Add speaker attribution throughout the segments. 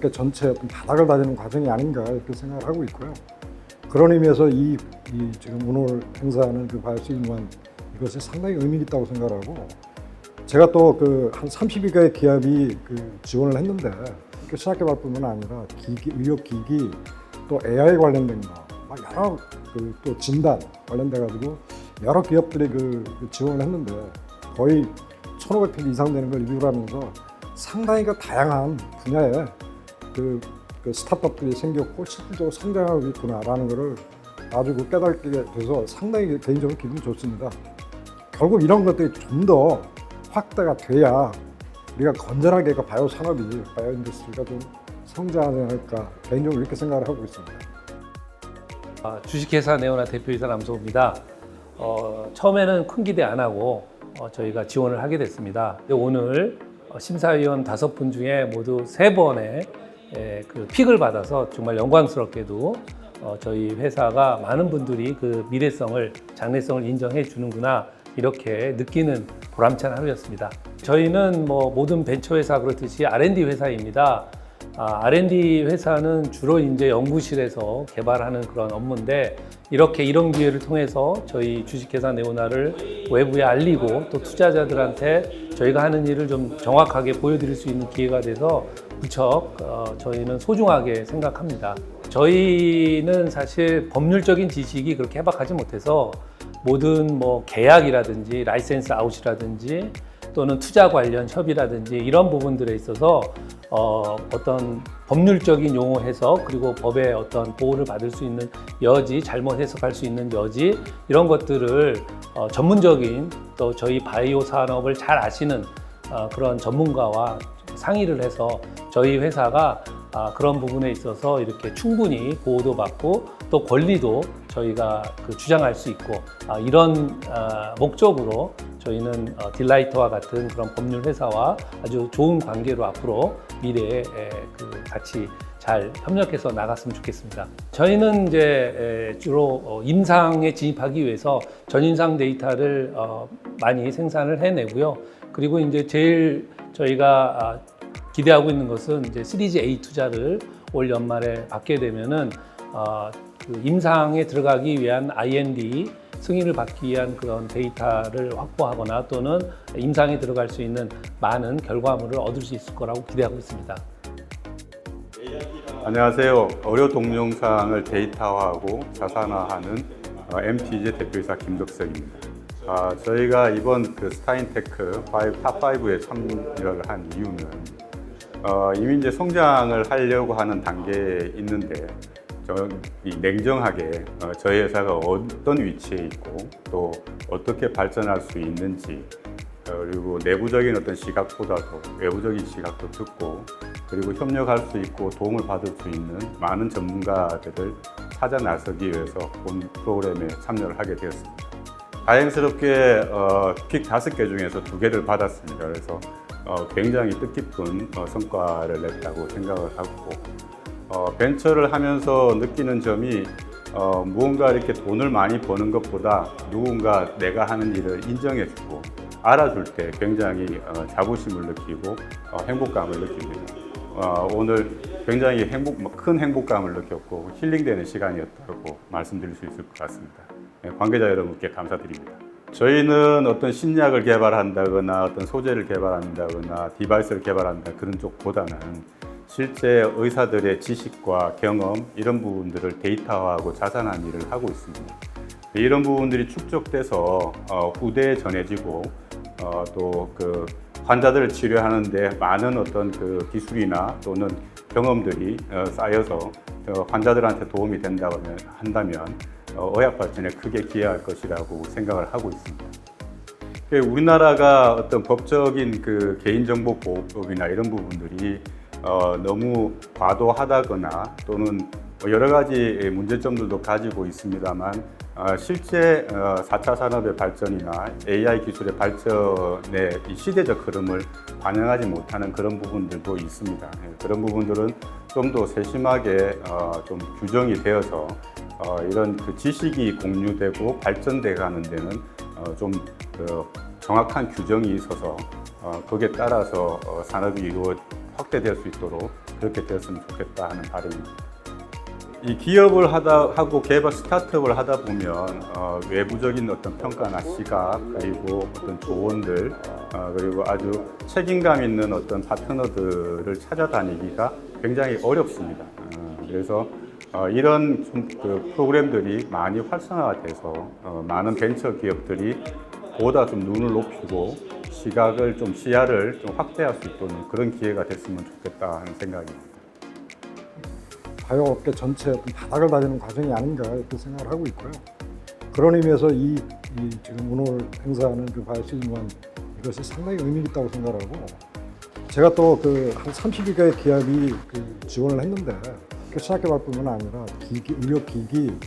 Speaker 1: 산업계 전체 어떤 바닥을 다지는 과정이 아닌가 이렇게 생각을 하고 있고요. 그런 의미에서 이 지금 오늘 행사하는 그 바이오시인원 이것이 상당히 의미 있다고 생각하고, 제가 또 그 한 30여 개의 기업이 그 지원을 했는데 그 신학개발뿐만 아니라 기기, 의료기기, 또 AI 관련된 거, 막 여러 그 또 진단 관련돼 가지고 여러 기업들이 그 지원을 했는데 거의 1,500편 이상 되는 걸 리뷰를 하면서 상당히 그 다양한 분야에 그 스타트업들이 생겼고 실질적으로 성장하고 있구나라는 것을 아주 그 깨닫게 돼서 상당히 개인적으로 기분이 좋습니다. 결국 이런 것들이 좀 더 확대가 돼야 우리가 건전하게 바이오 산업이, 바이오 인더스트리가 좀 성장하지 않을까 개인적으로 이렇게 생각을 하고 있습니다.
Speaker 2: 주식회사 네오나 대표이사 남소호입니다. 처음에는 큰 기대 안 하고 저희가 지원을 하게 됐습니다. 오늘 심사위원 5분 중에 모두 3번의 그 픽을 받아서 정말 영광스럽게도 저희 회사가 많은 분들이 그 미래성을, 장래성을 인정해 주는구나 이렇게 느끼는 보람찬 하루였습니다. 저희는 뭐 모든 벤처 회사 그렇듯이 R&D 회사입니다. R&D 회사는 주로 이제 연구실에서 개발하는 그런 업무인데, 이렇게 이런 기회를 통해서 저희 주식회사 네오나를 외부에 알리고 또 투자자들한테 저희가 하는 일을 좀 정확하게 보여드릴 수 있는 기회가 돼서 무척 저희는 소중하게 생각합니다. 저희는 사실 법률적인 지식이 그렇게 해박하지 못해서 모든 뭐 계약이라든지 라이센스 아웃이라든지 또는 투자 관련 협의라든지 이런 부분들에 있어서 어떤 법률적인 용어 해석, 그리고 법의 어떤 보호를 받을 수 있는 여지, 잘못 해석할 수 있는 여지, 이런 것들을 전문적인 또 저희 바이오 산업을 잘 아시는 그런 전문가와 상의를 해서 저희 회사가 그런 부분에 있어서 이렇게 충분히 보호도 받고 또 권리도 저희가 주장할 수 있고, 이런 목적으로 저희는 딜라이트와 같은 그런 법률 회사와 아주 좋은 관계로 앞으로 미래에 같이 잘 협력해서 나갔으면 좋겠습니다. 저희는 이제 주로 임상에 진입하기 위해서 전임상 데이터를 많이 생산을 해내고요. 그리고 이제 제일 저희가 기대하고 있는 것은 이제 시리즈 A 투자를 올 연말에 받게 되면은 그 임상에 들어가기 위한 IND 승인을 받기 위한 그런 데이터를 확보하거나 또는 임상에 들어갈 수 있는 많은 결과물을 얻을 수 있을 거라고 기대하고 있습니다.
Speaker 3: 안녕하세요. 의료 동영상을 데이터화하고 자산화하는 MTJ 대표이사 김덕석입니다. 저희가 이번 그 스타인테크 탑5에 참여를 한 이유는 이미 이제 성장을 하려고 하는 단계에 있는데 냉정하게 저희 회사가 어떤 위치에 있고 또 어떻게 발전할 수 있는지, 그리고 내부적인 어떤 시각보다도 외부적인 시각도 듣고, 그리고 협력할 수 있고 도움을 받을 수 있는 많은 전문가들을 찾아 나서기 위해서 본 프로그램에 참여를 하게 되었습니다. 다행스럽게 픽 5개 중에서 2개를 받았습니다. 그래서 굉장히 뜻깊은 성과를 냈다고 생각을 하고, 벤처를 하면서 느끼는 점이 무언가 이렇게 돈을 많이 버는 것보다 누군가 내가 하는 일을 인정해주고 알아줄 때 굉장히 자부심을 느끼고 행복감을 느낍니다. 오늘 굉장히 큰 행복감을 느꼈고 힐링되는 시간이었다고 말씀드릴 수 있을 것 같습니다. 관계자 여러분께 감사드립니다. 저희는 어떤 신약을 개발한다거나 어떤 소재를 개발한다거나 디바이스를 개발한다 그런 쪽보다는 실제 의사들의 지식과 경험, 이런 부분들을 데이터화하고 자산한 일을 하고 있습니다. 이런 부분들이 축적돼서 후대에 전해지고 또 그 환자들을 치료하는데 많은 어떤 그 기술이나 또는 경험들이 쌓여서 환자들한테 도움이 한다면 의학 발전에 크게 기여할 것이라고 생각을 하고 있습니다. 우리나라가 어떤 법적인 그 개인정보보호법이나 이런 부분들이 너무 과도하다거나 또는 여러 가지 문제점들도 가지고 있습니다만, 실제 4차 산업의 발전이나 AI 기술의 발전의 이 시대적 흐름을 반영하지 못하는 그런 부분들도 있습니다. 그런 부분들은 좀 더 세심하게 좀 규정이 되어서 이런 그 지식이 공유되고 발전돼 가는 데는 좀 정확한 규정이 있어서 거기에 따라서 산업이 확대될 수 있도록 그렇게 되었으면 좋겠다 하는 바람입니다. 이 기업을 하고 개발 스타트업을 하다 보면 외부적인 어떤 평가나 시각 그리고 어떤 조언들 그리고 아주 책임감 있는 어떤 파트너들을 찾아다니기가 굉장히 어렵습니다. 그래서 이런 그 프로그램들이 많이 활성화가 돼서 많은 벤처 기업들이 보다 좀 눈을 높이고 시각을 좀 시야를 좀 확대할 수 있도록 그런 기회가 됐으면 좋겠다 하는 생각입니다.
Speaker 1: 바이오업계 전체의 어떤 바닥을 다지는 과정이 아닌가 이렇게 생각을 하고 있고요. 그런 의미에서 이 지금 오늘 행사하는 그 바이오시즌1 이것이 상당히 의미 있다고 생각하고 제가 또 그 한 30여 개의 기업이 그 지원을 했는데 그 시작개발뿐만 아니라 기기, 의료기기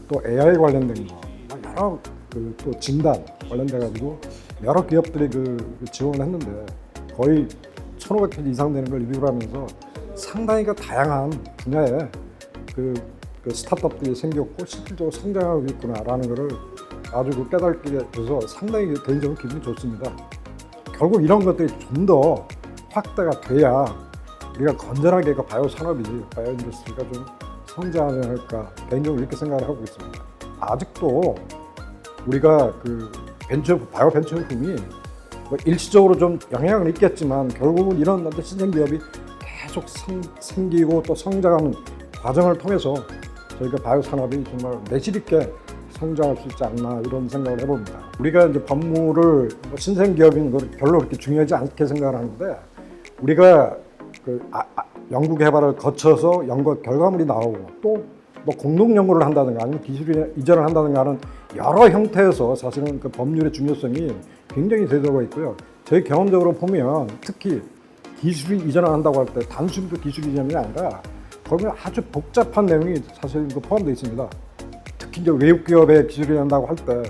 Speaker 1: 또 AI 관련된 거 여러 그 또 진단 관련돼 가지고 여러 기업들이 그 지원을 했는데 거의 1,500페이지 이상 되는 걸 리뷰를 하면서 상당히 그 다양한 분야에 그 스타트업들이 생겼고 실질적으로 성장하고 있구나라는 것을 아주 그 깨닫게 돼서 상당히 개인적으로 기분이 좋습니다. 결국 이런 것들이 좀 더 확대가 돼야 우리가 건전하게 그 바이오 산업이, 바이오 인더스트리가 좀 성장하지 않을까 개인적으로 이렇게 생각을 하고 있습니다. 아직도 우리가 그 바이오 벤처품이 뭐 일시적으로 좀 영향은 있겠지만 결국은 이런 어떤 신생 기업이 계속 생기고 또 성장하는 과정을 통해서 저희가 바이오 산업이 정말 내실 있게 성장할 수 있지 않나 이런 생각을 해봅니다. 우리가 이제 법무를 뭐 신생 기업인 걸 별로 그렇게 중요하지 않게 생각을 하는데 우리가 그 연구 개발을 거쳐서 연구 결과물이 나오고 또 뭐 공동 연구를 한다든가 아니면 기술 이전을 한다든가 하는 여러 형태에서 사실은 그 법률의 중요성이 굉장히 대두되고 있고요. 저희 경험적으로 보면 특히 기술 이전을 한다고 할 때 단순히 기술 이전이 아니라 거기에 아주 복잡한 내용이 사실 포함되어 있습니다. 특히 이제 외국 기업에 기술이 한다고 할 때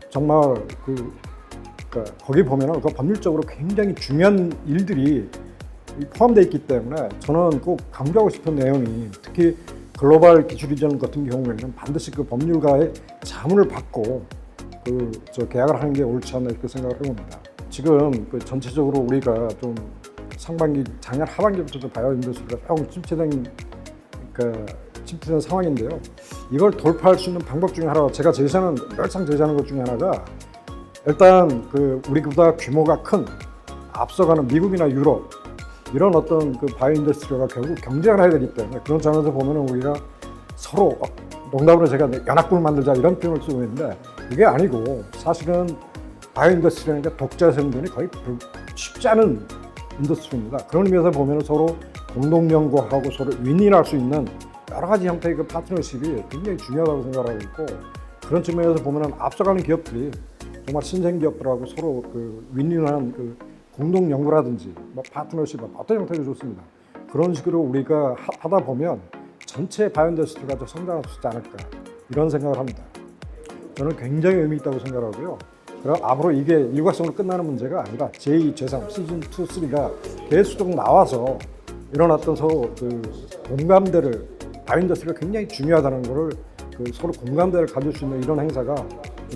Speaker 1: 정말 그러니까 거기 보면은 그 법률적으로 굉장히 중요한 일들이 포함되어 있기 때문에 저는 꼭 강조하고 싶은 내용이 특히 글로벌 기술 이전 같은 경우에는 반드시 그 법률가의 자문을 받고 계약을 하는 게 옳지 않나 이렇게 생각을 해봅니다. 지금 그 전체적으로 우리가 좀 상반기 작년 하반기부터 바이오 인더스트리가 조금 침체된 상황인데요. 이걸 돌파할 수 있는 방법 중에 하나가 제가 늘상 제시하는 것 중에 하나가 일단 우리보다 규모가 큰 앞서가는 미국이나 유럽 이런 어떤 그 바이오 인더스트리가 결국 경쟁을 해야 되기 때문에 그런 점에서 보면은 우리가 서로 농담으로 제가 연합군을 만들자 이런 표현을 쓰고 있는데 그게 아니고 사실은 바이오 인더스트리라는 게 독자 생존이 거의 쉽지 않은 인더스트리입니다. 그런 의미에서 보면 서로 공동 연구하고 서로 윈윈할 수 있는 여러 가지 형태의 그 파트너십이 굉장히 중요하다고 생각하고 있고 그런 측면에서 보면 앞서가는 기업들이 정말 신생 기업들하고 서로 그 윈윈한 그 공동 연구라든지 뭐 파트너십 어떤 형태도 좋습니다. 그런 식으로 우리가 하다 보면 전체 바이오 인더스트리가 좀 성장할 수 있지 않을까 이런 생각을 합니다. 저는 굉장히 의미 있다고 생각하고요. 그럼 앞으로 이게 일괄성으로 끝나는 문제가 아니라 제2, 제3, 시즌 2, 3가 계속 나와서 이런 어떤 서로 그 공감대를 바이오 인더스트리가 굉장히 중요하다는 것을 서로 공감대를 가질 수 있는 이런 행사가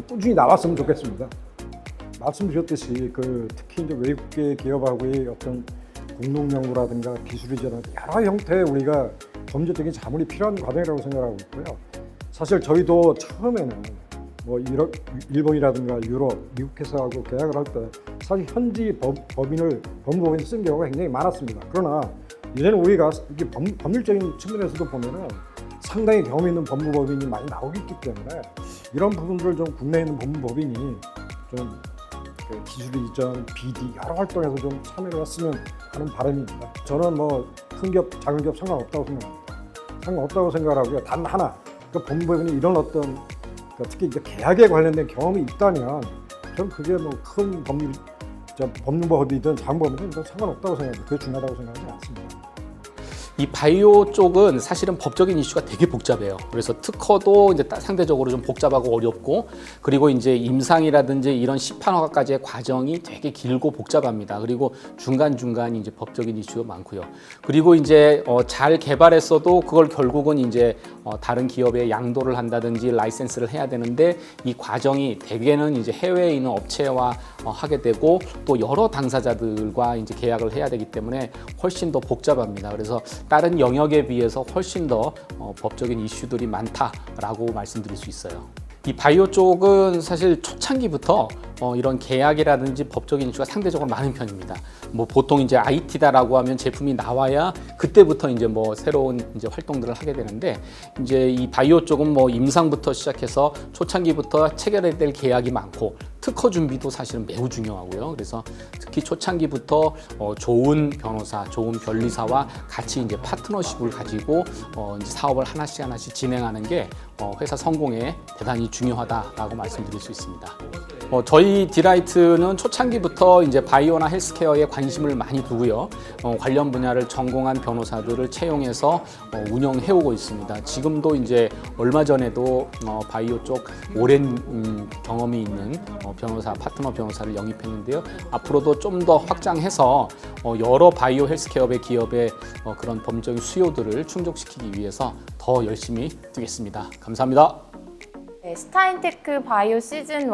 Speaker 1: 꾸준히 나왔으면 좋겠습니다. 말씀드렸듯이 특히 이제 외국계 기업하고의 어떤 공동 연구라든가 기술 이전 여러 형태의 우리가 범죄적인 자문이 필요한 과정이라고 생각하고 있고요. 사실 저희도 처음에는 뭐 일본이라든가 유럽, 미국 회사하고 계약을 할 때 사실 현지 법무법인을 쓴 경우가 굉장히 많았습니다. 그러나 이제는 우리가 이게 법률적인 측면에서도 보면은 상당히 경험 있는 법무법인이 많이 나오기 때문에 이런 부분들을 좀 국내에 있는 법무법인이 좀 기술 이전, BD 여러 활동에서 좀 참여를 했으면 하는 바람입니다. 저는 뭐 큰 기업, 작은 기업 상관없다고 생각합니다. 상관없다고 생각하고요. 단 하나, 법무법인이 이런 어떤 특히 이제 계약에 관련된 경험이 있다면 저는 그게 뭐 큰 법무법이든 자문법이든 상관없다고 생각합니다. 그게 중요하다고 생각하지 않습니다.
Speaker 4: 이 바이오 쪽은 사실은 법적인 이슈가 되게 복잡해요. 그래서 특허도 이제 상대적으로 좀 복잡하고 어렵고, 그리고 이제 임상이라든지 이런 시판화까지의 과정이 되게 길고 복잡합니다. 그리고 중간중간 이제 법적인 이슈가 많고요. 그리고 이제 잘 개발했어도 그걸 결국은 이제 다른 기업에 양도를 한다든지 라이센스를 해야 되는데 이 과정이 대개는 이제 해외에 있는 업체와 하게 되고 또 여러 당사자들과 이제 계약을 해야 되기 때문에 훨씬 더 복잡합니다. 그래서 다른 영역에 비해서 훨씬 더 법적인 이슈들이 많다라고 말씀드릴 수 있어요. 이 바이오 쪽은 사실 초창기부터 이런 계약이라든지 법적인 이슈가 상대적으로 많은 편입니다. 뭐 보통 이제 IT다라고 하면 제품이 나와야 그때부터 이제 뭐 새로운 이제 활동들을 하게 되는데, 이제 이 바이오 쪽은 뭐 임상부터 시작해서 초창기부터 체결해야 될 계약이 많고 특허 준비도 사실은 매우 중요하고요. 그래서 특히 초창기부터 좋은 변호사, 좋은 변리사와 같이 이제 파트너십을 가지고 이제 사업을 하나씩 진행하는 게 회사 성공에 대단히 중요하다라고 말씀드릴 수 있습니다. 저희 디라이트는 초창기부터 이제 바이오나 헬스케어에 관심을 많이 두고요. 관련 분야를 전공한 변호사들을 채용해서 운영해오고 있습니다. 지금도 이제 얼마 전에도 바이오 쪽 오랜 경험이 있는 변호사, 파트너 변호사를 영입했는데요. 앞으로도 좀 더 확장해서 여러 바이오 헬스케어의 기업의 그런 법적인 수요들을 충족시키기 위해서 더 열심히 뛰겠습니다. 감사합니다.
Speaker 5: 네, 스타인테크 바이오 시즌 1,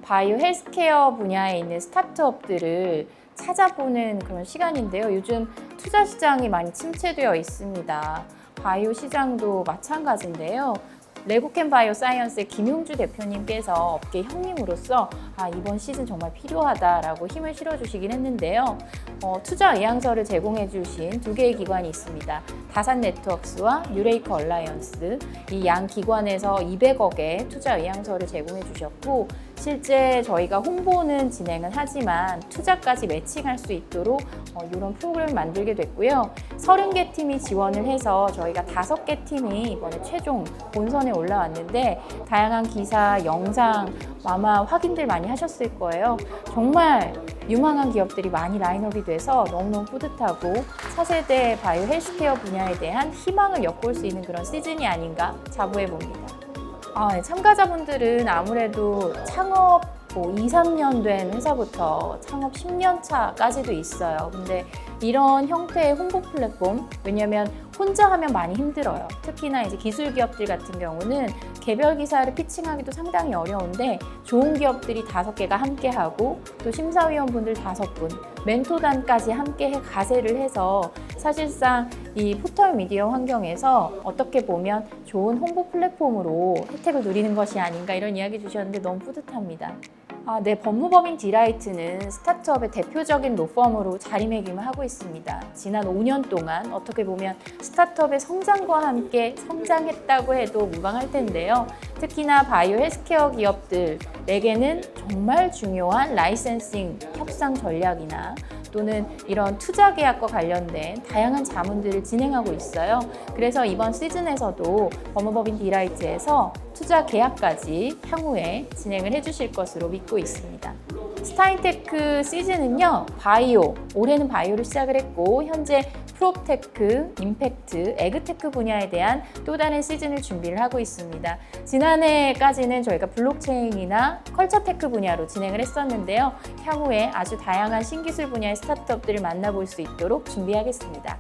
Speaker 5: 바이오 헬스케어 분야에 있는 스타트업들을 찾아보는 그런 시간인데요. 요즘 투자 시장이 많이 침체되어 있습니다. 바이오 시장도 마찬가지인데요. 레고캠 바이오 사이언스의 김용주 대표님께서 업계 형님으로서 이번 시즌 정말 필요하다라고 힘을 실어주시긴 했는데요. 투자 의향서를 제공해 주신 두 개의 기관이 있습니다. 다산 네트워크스와 뉴레이커 얼라이언스, 이 양 기관에서 200억의 투자 의향서를 제공해 주셨고, 실제 저희가 홍보는 진행은 하지만 투자까지 매칭할 수 있도록 이런 프로그램을 만들게 됐고요. 30개 팀이 지원을 해서 저희가 5개 팀이 이번에 최종 본선에 올라왔는데, 다양한 기사, 영상 아마 확인들 많이 하셨을 거예요. 정말 유망한 기업들이 많이 라인업이 돼서 너무너무 뿌듯하고 차세대 바이오 헬스케어 분야에 대한 희망을 엿볼 수 있는 그런 시즌이 아닌가 자부해 봅니다. 네, 참가자분들은 아무래도 창업 2, 3년 된 회사부터 창업 10년 차까지도 있어요. 근데 이런 형태의 홍보 플랫폼, 왜냐면 혼자 하면 많이 힘들어요. 특히나 이제 기술 기업들 같은 경우는 개별 기사를 피칭하기도 상당히 어려운데, 좋은 기업들이 5개가 함께하고 또 심사위원분들 5분, 멘토단까지 함께 가세를 해서 사실상 이 포털 미디어 환경에서 어떻게 보면 좋은 홍보 플랫폼으로 혜택을 누리는 것이 아닌가, 이런 이야기 주셨는데 너무 뿌듯합니다. 네, 법무법인 디라이트는 스타트업의 대표적인 로펌으로 자리매김을 하고 있습니다. 지난 5년 동안 어떻게 보면 스타트업의 성장과 함께 성장했다고 해도 무방할 텐데요. 특히나 바이오 헬스케어 기업들에게는 정말 중요한 라이센싱 협상 전략이나 또는 이런 투자 계약과 관련된 다양한 자문들을 진행하고 있어요. 그래서 이번 시즌에서도 법무법인 디라이트에서 투자 계약까지 향후에 진행을 해주실 것으로 믿고 있습니다. 스타인테크 시즌은요, 바이오, 올해는 바이오를 시작을 했고 현재 프롭테크, 임팩트, 에그테크 분야에 대한 또 다른 시즌을 준비를 하고 있습니다. 지난해까지는 저희가 블록체인이나 컬처테크 분야로 진행을 했었는데요. 향후에 아주 다양한 신기술 분야의 스타트업들을 만나볼 수 있도록 준비하겠습니다.